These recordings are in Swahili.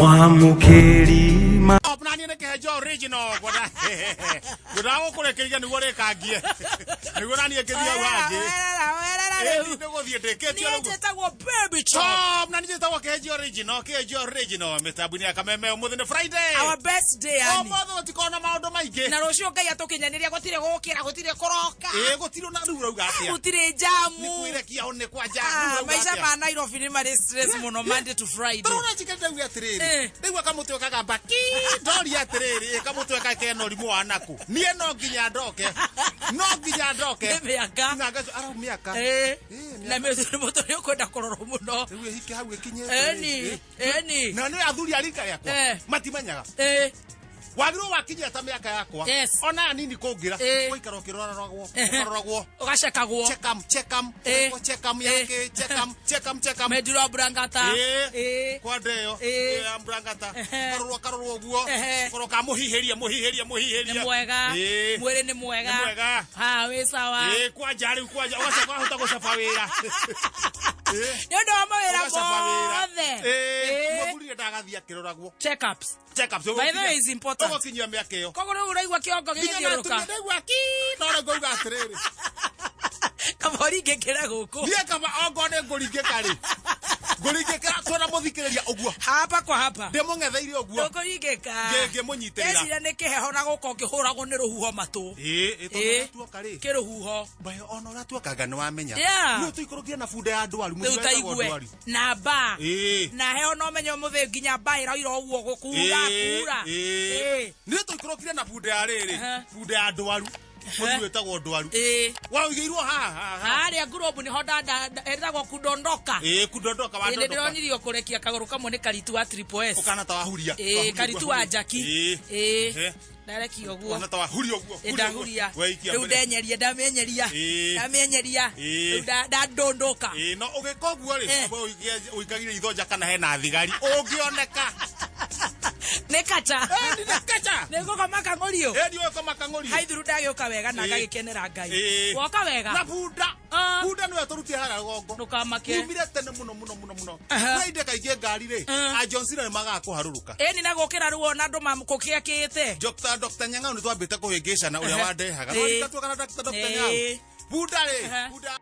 Mwamukeri Nani ne Kihenjo original goda. Goda wo kore kirija ni gore kagie. Ni gora ni ekithia wangi. Ni go thie ndeketio rugo. Ni jetagwo baby chop. Nani jetagwo Kihenjo original, Kihenjo original. Metabuni akameme umuthi ni Friday. Our best day ani. Omotho tikona maundu maingi. Na rucio Ngai atukinyaniria gutire gukira gutire koroka. Gutiro na ruga uga atia. Gutire jamu. Ni kuirekia one kwa jamu. Maisha ma Nairobi ni mari stress muno Monday to Friday. Turuna chikenda uga atiriri. Ndigwa kamutwe kagamba ki. Ndori atiriri kamutwe kake no rimu wanaku. Nie no nginya ndoke. No nginya ndoke. Miaka. Ngaga ara miaka. Na mezo moto yo kwenda kororo muno. Riu hiki hau ikinye. Eni. Na ni athuri arika yakwa. Matimenyaga. Wagiro wakinya ta miaka yakwa. Ona nini kungira. Goikara ukiroragwo. Ukaroragwo. Ugacekagwo. Checkam yake. Checkam. Mediro brangata. Kwa ndeyo. Brangata. Karorwo guo. Koroka muhihiria. Ni mwega. Mwere ni mwega. Ha we sawa. Kwa jari wacha kwa hota gucaba wira. Yondo mawira bothe. Maburi ndagathia kiroragwo. Checkups. By the way is important. Ogokinyia miaka iyo. Kogoro uraigwa kiongo githiuruka. Ndaigwa ki no ngauga atiriri. Kabori ngekera guku. Nie kama ongone nguringika ri. Nguringika twona muthikiriria uguo. Hapa kwa hapa. Ndimung'etheire uguo. Nguringika. Ngimunyitirira. Ecira ni kiheho na guko ngihuragwo ni ruhuho matu. Tuoka ri. Kiruhuho. Bayo ona uratuokaga ni wamenya. Niu tuikurukia na bunda ya ndwaru mutaigue. Na ba. Na heho no menyo muthe nginya ba irairo uguo gukura. Ni tuikurukia na bunda ya riri. Bunda ya ndwaru. Mutu etagwo ndwaru. Wa ugeirwo ha. Aria ngurobu ni hoda etagwo kudondoka. Kudondoka wa ndondoka. Ndirionirio kurekia kaguru kamwe ni karitu wa triple S. Ukana ta wahuria. Karitu wa jaki. Ndareki oguo. Ona ta wahuria oguo. Ndahuria. Riu ndenyeria ndamenyeria. Riu ndandondoka. No ugikoguo ri. Uikagire ithoja kana hena thigari. Ungioneka. Nekacha. Nekacha. Nego kama kangorio. Ndio kama kangorio. Haithuru ndagioka wega na ngagikenera Ngai. Woka wega. Na bunda. Bunda no aturutie hara gongo. Nukamake. Umire tene muno. Raide kaige ngari ri. A Johnson ni magakuharuruka. Ni na gukira ruo na andu mamukukiakite. Dr. Nyang'au ni twambite kuhingicana uria wandehaga. No tukana Dr. Nyang'au. Bunda ri. Bunda.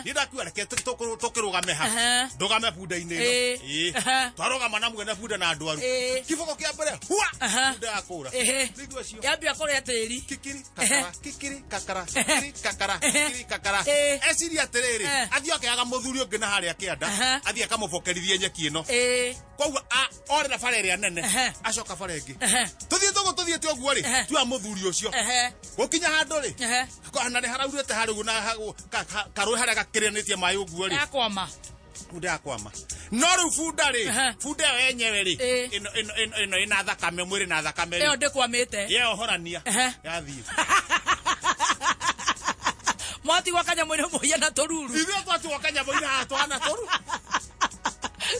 Nida kuareke tukirugame ha. Ndugame bunda-ini ino. Twarugama na mwene bunda na ndwaru. Kiboko kia mbere. Hua. Bunda yakura. Nigua cio. Yambia kuria tiri. Kikiri kakara. Eciria atiriri. Athio akiaga muthuri ungi na haria kianda. Athie akamubokerithie nyeki ino. Koguo ore na bare ria nene. Acoka bare ingi. Tuthie tioguo ri. Tua muthuri ucio. Gukinya handu ri. Kana ni haraurite harigu na karu hara gakiranitie mai uguo ri. Akwama. Bunda akwama. No ru bunda ri. Bunda yenyewe ri. Ino ina thakame mwiri na thakame ri. Iyo ndikwamite. Yeo horania. Yathie. Mwati wakanya mwene muya na toruru. Ithio twatu wakanya mwene ha twana toru.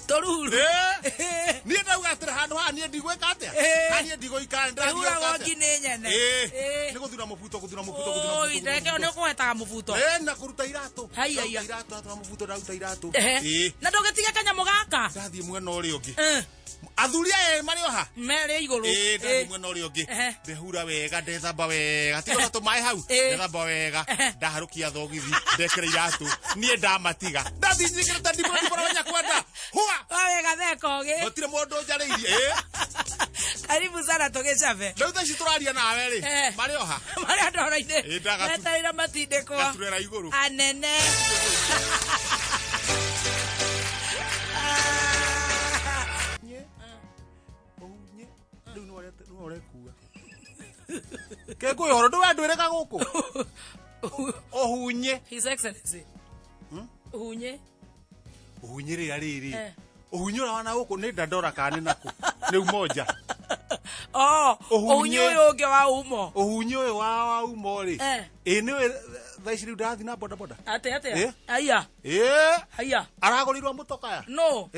Toruru. Ni ndauga atira handu ha ni ndigweka atia. Hani ndigoika ndra. Ura wangi ni nyene. Ni guthura mubuto. Oi, ndeke ni kuhetaga mubuto. Na kuruta iratu. Haya. Iratu atwa mubuto ndauta iratu. Na ndogetiga kanyamu gaka. Ndathie mwena uri ungi. Athuria mari oha. Mere iguru. Ndathie mwena uri ungi. Ndehura wega ndethamba wega. Tiga to mai hau. Ndethamba wega. Ndaharukia thogithi. Ndekera iratu. Nie ndamatiga. Ndathie nyikirita ndibora wanya kwenda. Hua. Wega thekogi. Gotire mundu njariirie. Karibu sana tugecabe. Ndau thaci turaria nawe ri. Mari oha. Mari andora-ini. Metaira matindikwa. Gaturera iguru. Anene. Kego yoro ndo ndwireka guku. Ohunye. His Excellency. Ohunye. Ohunye riri. Ohunye wana guku ni ndandora kani nako. Ni Umoja. Ohunye uyu ungi wa umo. Ohunye uyu wa umo ri. Niwe thaici riu ndathi na boda boda. Ate. Aya. Aya. Aragorirwo mutoka ya. No.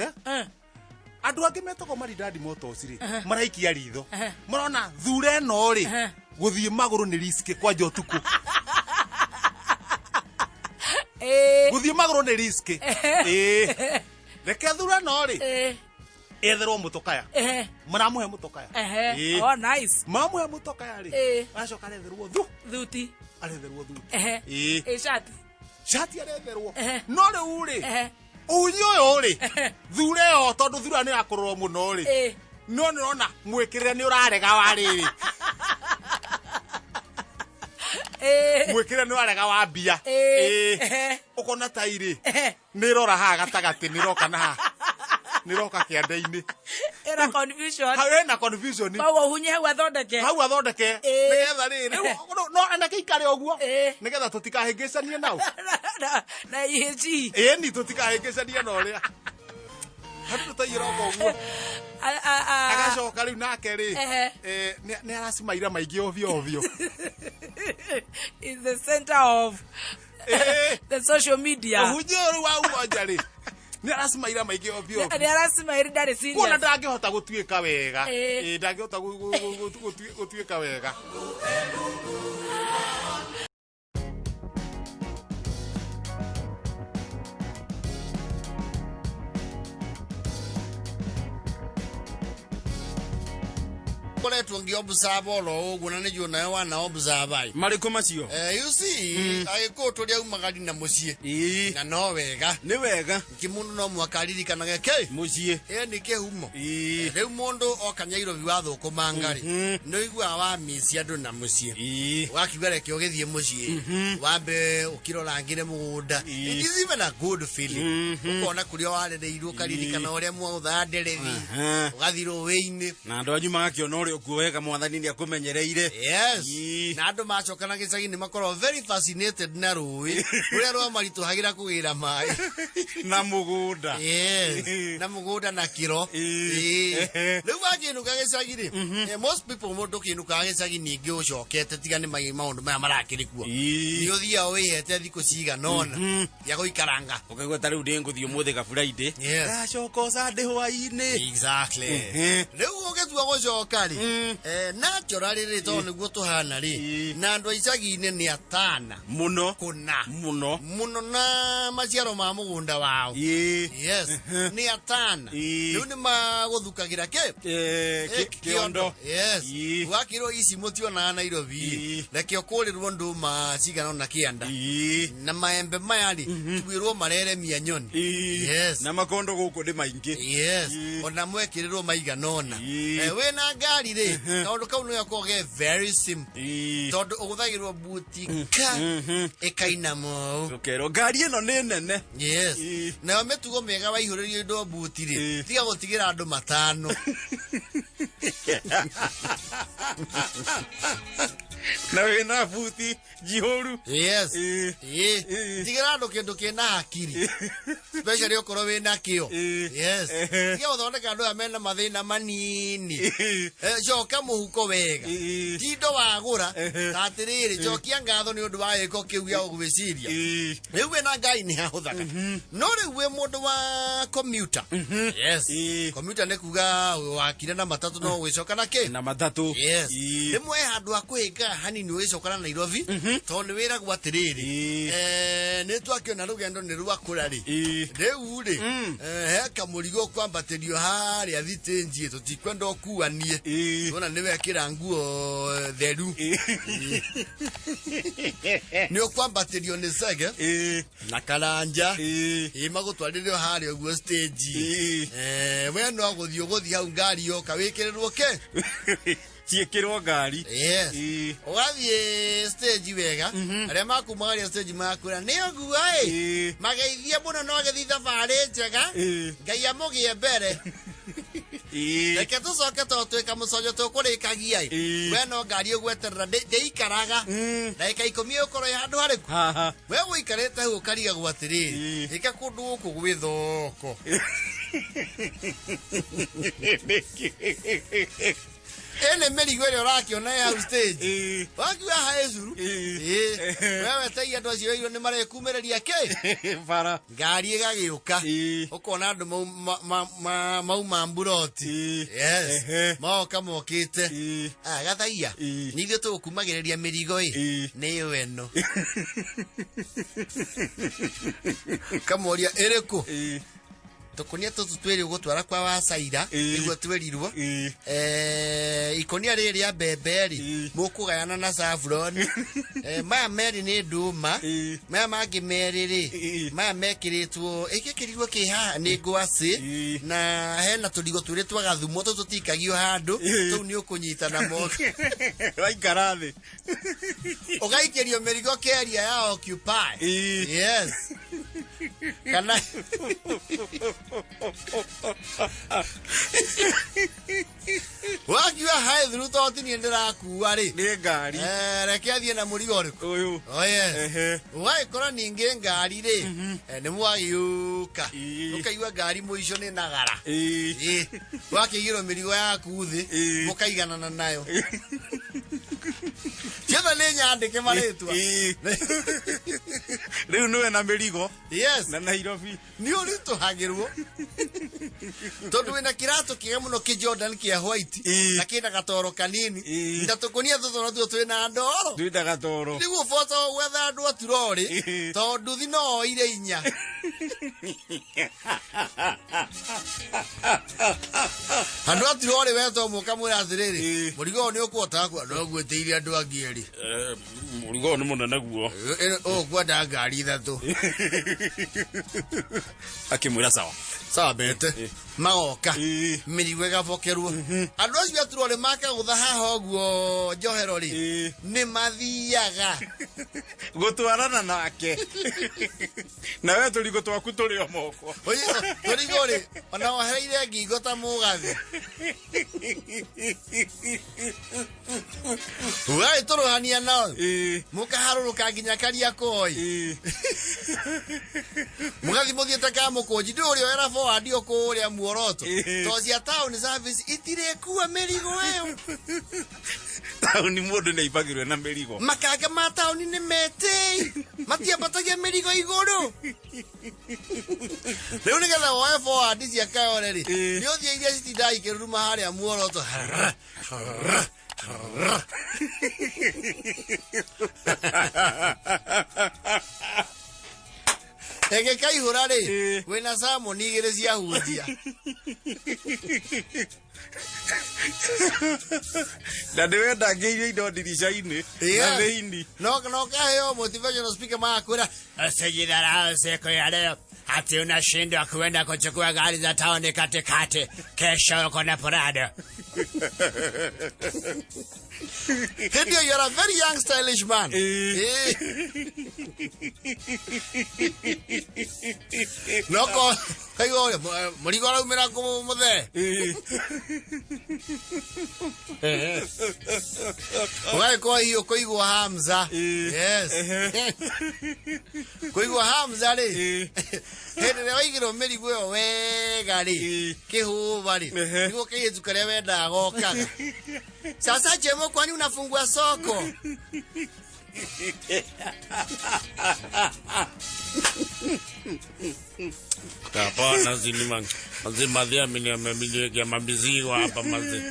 Andu angi metoko maridadi motos ri. Maraikia ritho. Marona thure no ri. Guthie maguru ni risk kwa jotuku. Guthie maguru ni risk. Reke thura no ri. etherwo mutokaya maramuhe mutokaya oh nice mamuhe mutokaya ri acoka aretherwo thuti aretherwo thuti shati aretherwo no riu ri unyi uyu ri thure yo tondu thura ni akurorwo muno ri no ni rona mwikirire ni urarega wa riri mwikirire ni urarega wa mbia ukona tairi ni rora ha gatagati ni roka na ha ni roka kiande-ini era confusion hawena confusion bawo hunye hau athondeke nigetha riri no anake ikare oguo nigetha tutikahingicanie nao na yeji ni tutikahingicanie no ria hatu tayira oguo agacoka riu nake ri ni arasimaira maingi ovyo is the center of the social media uhuru wa Umoja ri ni arasimaira maingi ovyo ni arasimaira ndari serious kuna ndangihota gutuika wega ndangihota gutuika wega koletwo ngiobusaaba olo ugu na nijo nayo wana obusaba mariko macio you see agiko tuli aumagari na mucie na no wega ni wega kimundu no mwakaririkana geke mucie ni kehumo riu mundu okanyairo biwatho kumangari no igwa wa misi andu na mucie wakigere kyo githie mucie wambe ukirora ngire mugunda it is even a good feeling ukona kurio warereirwo karirikana uria mwathanderethi ugathiro weini na andu anyu magakiona uria kuwega mwathani ni akumenyereire na andu macokana gicagi ni makorwo very fascinated na rui uria rwa maritu hagira kugira mai na mugunda na mugunda na kiro riu wakinuka gicagi ri most people mundu kinuka gicagi ningi ucokete tiga ni maundu maya marakirikuo ni uthia wihete thiku ciga nona ya guikaranga ukagwa tariu ndi nguthi umuthi ka Friday acoka Sunday hwaini exactly riu ugetua gucoka ri naturally ri to niguo tuhana ri na andu icagi-ini ni atana muno kuna muno na maciaro ma mugunda wao yes ni atana riu ni maguthukagira kiondo wakiro ici mutio na Nairobi rekio kurirwo nduma cigana na kianda na maembe maya ri twirwo marere mianyoni na makondo guku ndi maingi ona mwekirirwo maiganona we na ngari ri kaundu kau no yakoge very simple tondu uguthagirwo buti ekaina mo ukero ngari ino ni nene na metugo mega waihuririo indo buti ri tiga gutigira andu matano na wena buti jihuru tigira andu kindu kina hakiri especially okoro wena kio tiga uthondeka andu amena mathina manini joka muhuko wega tindo wagura tatiriri jokia ngatho ni undu wa giko kiu ya ugwiciria riu wena ngai ni hahuthaga no riu we mundu wa commuter commuter ne kuga wakire na matatu no gwicoka na ki na matatu rimwe handu akuhinga hanini wicoka na Nairobi tondu wira gwa tiriri ni twakiona rugendo ni rwakura ri riu ri heka murigo kwambatirio haria thitenjie tutikwenda okuanie tona ni wekira nguo theru ni okwambatirio ni sege na karanja magutwaririo haria guo stage we no guthi hau ngari yo kawikirirwo ke ciekirwo ngari ugathie stage wega aria makumagaria stage makura ni ogua mageithia muno no gethi thabari njega ngai amugie mbere reke tucoke twika mucojo tukurikagia we no ngari ugweterera ndeikaraga ndagika 10 ukorwo handu hariku we guikarite hau ukariga gwatiriri ika kundu guku gwithoko ene merigo ĩrĩa ũrakiona ya stage wakiuga hae curu wewe taiya andũ acio iro nĩ marekumereria kĩ bara ngari ĩgagĩũka ũkona andũ mauma mburoti moka mokĩte gathaiya nĩ ithuĩ tũgũkumagĩrĩria mĩrigo nĩ ĩyo ĩno kamoria ĩrĩkũ tukunia tutu twiri gutwara kwa wacaira igwe twerirwo ikonia riri ya beberi mukugayana na saffron maya meri ni nduma maya mangi meriri maya mekiritwo ikikirirwo kiha ni ngwasi na hena turigo twiri twagathumo tutikagio handu tu ni ukunyita na moko waikara thi ugaikerio merigo keria ya occupy yes kana wakiwa hai through thought ni ndira kuwa ri ni ngari reke athie na murigo riku uyu yes wai kora ninge ngari ri ni mwagiuka ukaigua ngari muico ni nagara wakigiro mirigo yaku thi mukaiganana nayo Jeba lenya andike maretwa. Riu niwe na mirigo. Yes. Na Nairobi. Ni uri tuhagirwo. Tondu wina kirato kiga muno ki Jordan kia white. Na kina gatoro kanini. Ndatukunia thotho na twina ndoro. Twina gatoro. Nigu photo wetha andu aturori. Tondu thino ire inya. Andu aturori weto muka mwira athiriri. Murigo ni ukwota kwa no gwetiria andu angieri. Murigo ni munene guo. Gwenda ngari ithatu. Akimwira sawa. Sawa bete. Magoka. Mirigo igabokerwo. Andu acio aturori maka gutha haha oguo njohero ri. Ni mathiaga. Gutwarana nake. Na we turigo twaku turi o moko. Oye, turigo ri ona wahereire ngingo ta mugathi. Ugai turuhania nao. Mukaharuruka nginya karia koi. Mugathi muthiete ka mukunji ndi uri era forward okuria muoroto. Tozia town service itire kuwa merigo eyo. Tauni mundu ni ipagirwe na merigo. Makanga ma tauni ni mete. Matia batagia merigo iguru. Riu ni getha woe forward cia kaore ri. Ni uthie iria citindai kiruruma haria muoroto. Ege kai hurare wena samo nigere cia hundia. Na ndiwenda ngiire indo ndirica-ini na thiini. No kaheo motivational speaker makwira asijidharau siku ya leo. Ati unashindwa kuenda kuchukua gari za tauni katikati. Kesho uko na parada. Hindio, you're a very young, stylish man. Noko, kayo, murigo ra umira ko muthe. Wai ko hiyo koigwa Hamza. Yes. Koigwa Hamza ri. Hende waigiro mirigo yo wega ri. Kihuba ri. Nigo kiyetu kare wenda gokaga. Sasa chemo kwani unafungua soko? Hapana zinima. Mazimadhia miniwekea mabizigo hapa mazi.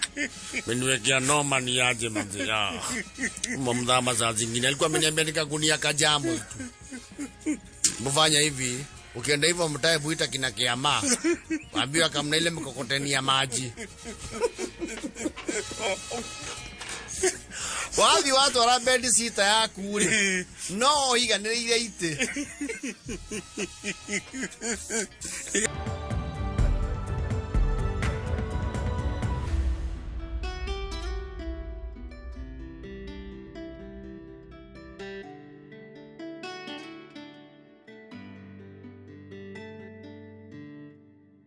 Miniwekea noma ni aje mazi. Mdhama za zingine. Alikuwa ameniambia nikagunia kajamu tu. Mufanya hivi. Ukienda hivyo mtae buita kina kiama. Waambiwa kamna ile mkokoteni ya maji. Wathi watu ara bendi sita yaku ri no iganire ite